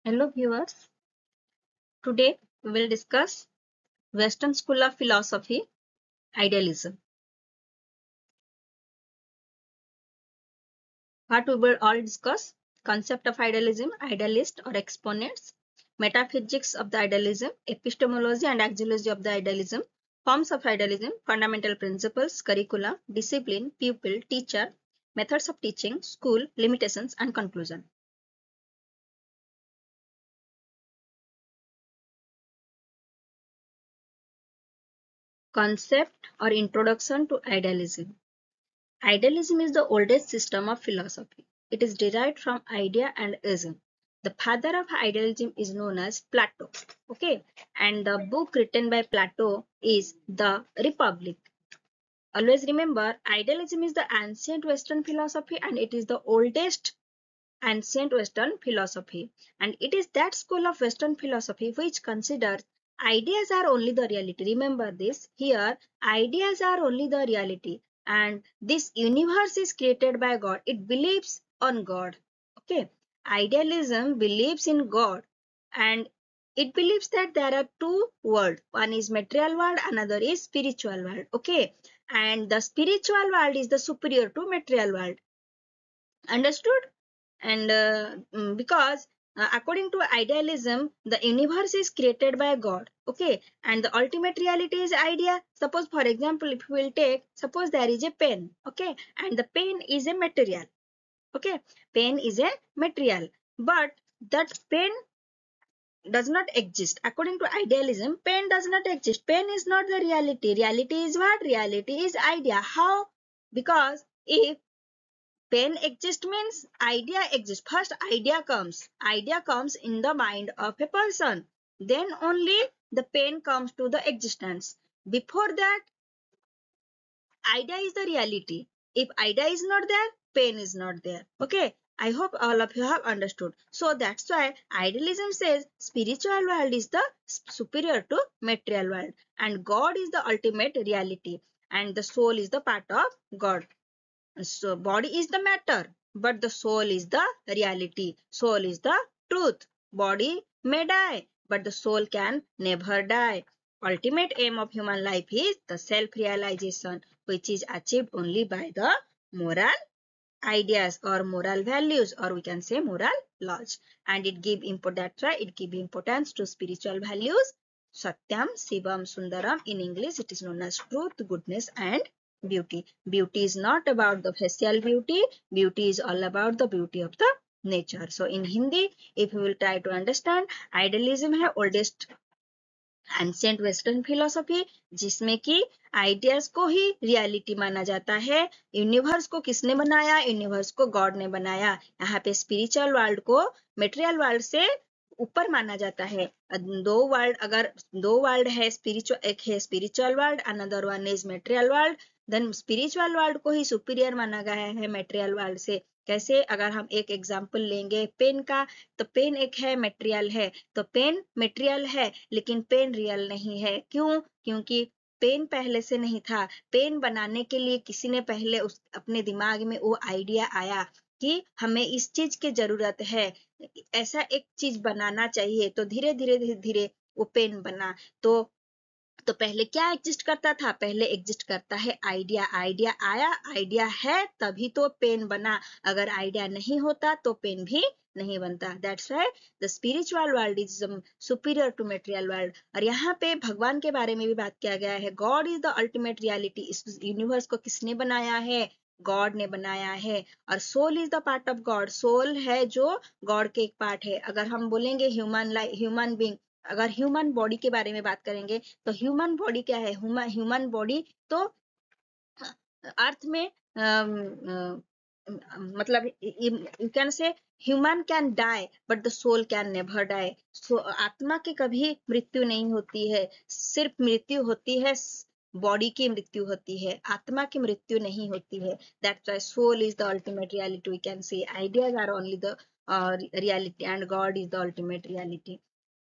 Hello viewers, today we will discuss Western School of Philosophy, Idealism. What we will all discuss: concept of idealism, idealist or exponents, metaphysics of the idealism, epistemology and axiology of the idealism, forms of idealism, fundamental principles, curriculum, discipline, pupil, teacher, methods of teaching, school, limitations and conclusion. Concept or introduction to idealism. Idealism is the oldest system of philosophy. It is derived from idea and ism. The father of idealism is known as Plato. Okay, and the book written by Plato is The Republic. Always remember, idealism is the ancient Western philosophy and it is the oldest ancient Western philosophy. And it is that school of Western philosophy which considers ideas are only the reality. Remember this, here ideas are only the reality and this universe is created by God. It believes on God. Okay, idealism believes in God and it believes that there are two worlds. One is material world, another is spiritual world. Okay, and the spiritual world is the superior to material world. Understood? And because according to idealism the universe is created by God, okay, and the ultimate reality is idea. Suppose for example, if we will take, suppose there is a pen, okay, and the pen is a material, okay, pen is a material, but that pen does not exist. According to idealism, pen does not exist. Pen is not the reality. Reality is what? Reality is idea. How? Because if pen exists means idea exists. First idea comes. Idea comes in the mind of a person. Then only the pen comes to the existence. Before that, idea is the reality. If idea is not there, pen is not there. Okay. I hope all of you have understood. So that's why idealism says spiritual world is the superior to material world and God is the ultimate reality and the soul is the part of God. So body is the matter, but the soul is the reality. Soul is the truth. Body may die, but the soul can never die. Ultimate aim of human life is the self-realization, which is achieved only by the moral ideas or moral values, or we can say moral laws. And it give that's why it give importance to spiritual values. Satyam, Shivam, Sundaram. In English, it is known as truth, goodness, and beauty. Beauty is not about the facial beauty. Beauty is all about the beauty of the nature. So in Hindi, if we will try to understand, idealism है oldest ancient western philosophy जिसमें कि ideas को ही reality माना जाता है। Universe को किसने बनाया? यूनिवर्स को गॉड ने बनाया। यहाँ पे स्पिरिचुअल वर्ल्ड को मटेरियल वर्ल्ड से ऊपर माना जाता है। दो वर्ल्ड, अगर दो वर्ल्ड है स्पिरिचुअल, एक है spiritual world, another one is material world, then spiritual world को ही सुपीरियर माना गया है मटेरियल वर्ल्ड से। कैसे? अगर हम एक एग्जांपल लेंगे पेन का, तो पेन एक है मटेरियल है, तो पेन मटेरियल है लेकिन पेन रियल नहीं है। क्यों? क्योंकि पेन पहले से नहीं था। पेन बनाने के लिए किसी ने पहले उस अपने दिमाग में वो आइडिया आया कि हमें इस चीज की जरूरत है, ऐसा एक चीज बनाना चाहिए, तो धीरे धीरे धीरे धीरे वो पेन बना। तो पहले क्या एग्जिस्ट करता था? पहले एग्जिस्ट करता है आइडिया। आइडिया आया, आइडिया है तभी तो पेन बना। अगर आइडिया नहीं होता तो पेन भी नहीं बनता। That's why the spiritual world is superior to material world. और यहाँ पे भगवान के बारे में भी बात किया गया है। God is the ultimate reality. इस यूनिवर्स को किसने बनाया है? गॉड ने बनाया है। और soul is the part of God. Soul है जो गॉड के एक पार्ट है। अगर हम बोलेंगे ह्यूमन बींग, अगर ह्यूमन बॉडी के बारे में बात करेंगे तो ह्यूमन बॉडी क्या है? ह्यूमन बॉडी तो अर्थ में मतलब you can say human can die but the soul can never die. So आत्मा की कभी मृत्यु नहीं होती है, सिर्फ मृत्यु होती है बॉडी की मृत्यु होती है, आत्मा की मृत्यु नहीं होती है। That's why soul is the ultimate reality. We can say ideas are only the reality and God is the ultimate reality.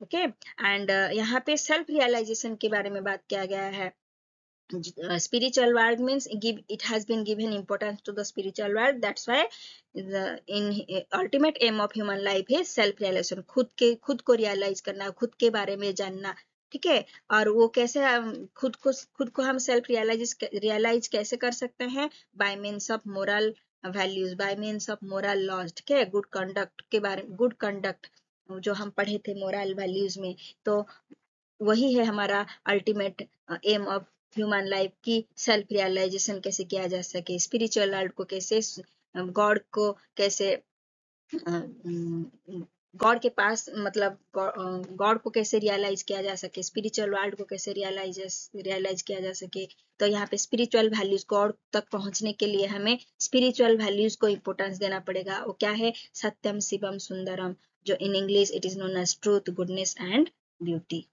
Okay, and यहाँ पे सेल्फ रियलाइजेशन के बारे में बात किया गया है। Spiritual world means it has been given importance to the spiritual world. That's why the ultimate aim of human life is self realization. खुद को रियलाइज करना, खुद के बारे में जानना, ठीक है। और वो कैसे खुद को हम सेल्फ रियलाइज कैसे कर सकते हैं? By means of moral values, by means of moral laws, ठीक है। गुड कंडक्ट के बारे में, गुड कंडक्ट जो हम पढ़े थे मोरल वैल्यूज में, तो वही है हमारा ultimate aim of human life की सेल्फ रियलाइजेशन कैसे किया जा सके, स्पिरिचुअल वर्ल्ड को कैसे, गॉड को कैसे, गॉड के पास मतलब गॉड को कैसे रियलाइज किया जा सके, स्पिरिचुअल वर्ल्ड को कैसे रियलाइज किया जा सके। तो यहाँ पे स्पिरिचुअल वैल्यूज, गॉड तक पहुंचने के लिए हमें स्पिरिचुअल वैल्यूज को इंपोर्टेंस देना पड़ेगा। वो क्या है? सत्यम शिवम सुंदरम, जो in English it is known as truth, goodness and beauty.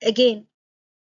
Again,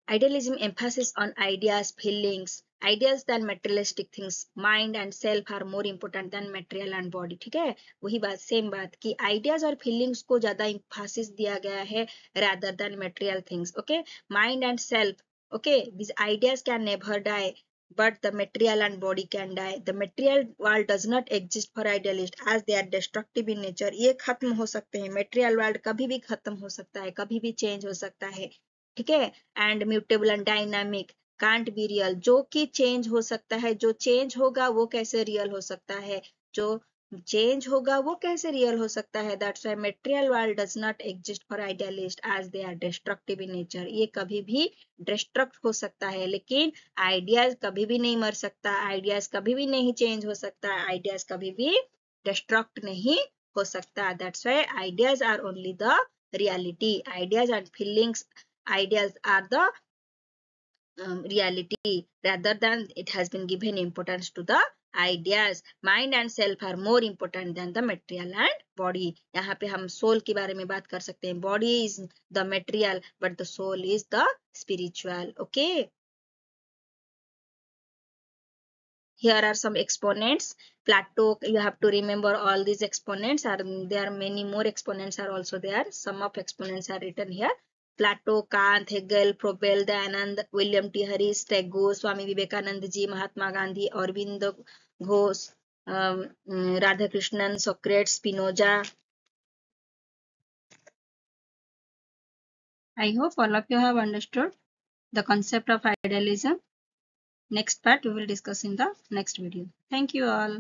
idealism emphasis on ideas, feelings, ideas than materialistic things. Mind and self are more important than material and body. ठीक है, वही बात, सेम बात कि ideas और feelings को ज्यादा emphasis दिया गया है rather than material things. Okay, mind and self. Okay, these ideas can never die, but the material and body can die. The material world does not exist for idealists as they are destructive in nature. ये खत्म हो सकते हैं, material world कभी भी खत्म हो सकता है, कभी भी change हो सकता है, ठीक है। And mutable and dynamic, can't be real, जो कि चेंज हो सकता है, जो चेंज होगा वो कैसे रियल हो सकता है, जो चेंज होगा वो कैसे रियल हो सकता है। That's why material world does not exist for idealist as they are destructive in nature. ये कभी भी डिस्ट्रक्ट हो सकता है, लेकिन आइडियाज कभी भी नहीं मर सकता, आइडियाज कभी भी नहीं चेंज हो सकता, आइडियाज कभी भी डिस्ट्रक्ट नहीं हो सकता। That's why ideas are only the reality. Ideas and feelings, ideas are the reality, rather than it has been given importance to the ideas. Mind and self are more important than the material and body. यहाँ पे हम soul के बारे में बात कर सकते हैं. Body is the material but the soul is the spiritual. Okay, here are some exponents. Plato, you have to remember all these exponents. Are there are many more exponents are also there. Some of exponents are written here. Plato, Kant, Hegel, Froebel, Dayanand, William T. Harris, Tagore, Swami Vivekanand ji, Mahatma Gandhi, Aurobindo Ghosh, Radhakrishnan, Socrates, Spinoza. I hope all of you have understood the concept of idealism. Next part we will discuss in the next video. Thank you all.